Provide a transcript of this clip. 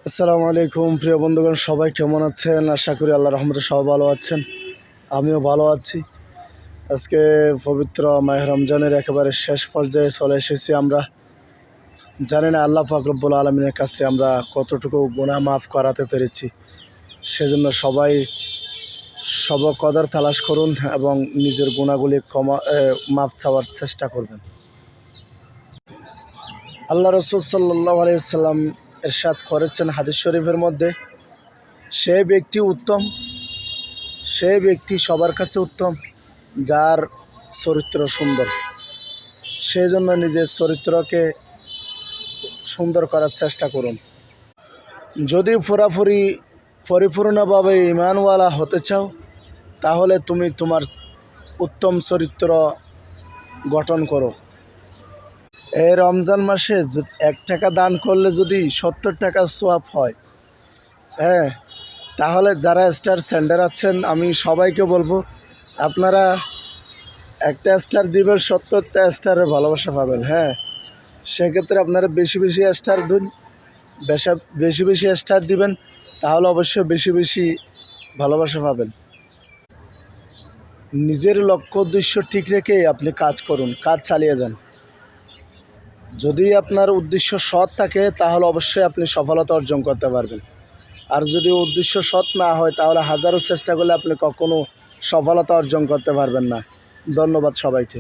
আসসালামু আলাইকুম প্রিয় বন্ধুগণ, সবাই কেমন আছেন? আশা করি আল্লাহর রহমতে সবাই ভালো আছেন। আমিও ভালো আছি। আজকে পবিত্র মাহে রমজানের একেবারে শেষ পর্যায়ে চলে এসেছি আমরা। জানি না আল্লাহ পাক রব্বুল আলামিনের কাছে আমরা কতটুকু গুনাহ মাফ করাতে পেরেছি। সেজন্য সবাই সব কদর তালাশ করুন এবং নিজের গুনাহগুলি মাফ চাওয়ার চেষ্টা করবেন। আল্লাহ রাসূল সাল্লাল্লাহু আলাইহি ওয়াসাল্লাম ইরশাদ করেছেন হাদিস শরীফের মধ্যে, সে ব্যক্তি উত্তম, সে ব্যক্তি সবার কাছে উত্তম যার চরিত্র সুন্দর। সেই জন্য নিজের চরিত্রকে সুন্দর করার চেষ্টা করুন। যদি পরিপূর্ণভাবে ঈমানওয়ালা হতে চাও, তাহলে তুমি তোমার উত্তম চরিত্র গঠন করো। এই রমজান মাসে 1 টাকা দান করলে যদি 70 টাকা সোয়াব হয়, হ্যাঁ, তাহলে যারা স্টার সেন্ডার আছেন আমি সবাইকে বলবো, আপনারা একটা স্টার দিবেন, 70টা স্টারের ভালোবাসা পাবেন। হ্যাঁ, সেক্ষেত্রে আপনারা বেশি বেশি স্টার দিন, বেশি বেশি স্টার দিবেন, তাহলে অবশ্যই বেশি বেশি ভালোবাসা পাবেন। নিজের লক্ষ্য উদ্দেশ্য ঠিক রেখে আপনি কাজ করুন, কাজ চালিয়ে যান। যদি আপনার উদ্দেশ্য সৎ থাকে তাহলে অবশ্যই আপনি সফলতা অর্জন করতে পারবেন। আর যদি উদ্দেশ্য সৎ না হয় তাহলে হাজারো চেষ্টা করলে আপনি কখনো সফলতা অর্জন করতে পারবেন না। ধন্যবাদ সবাইকে।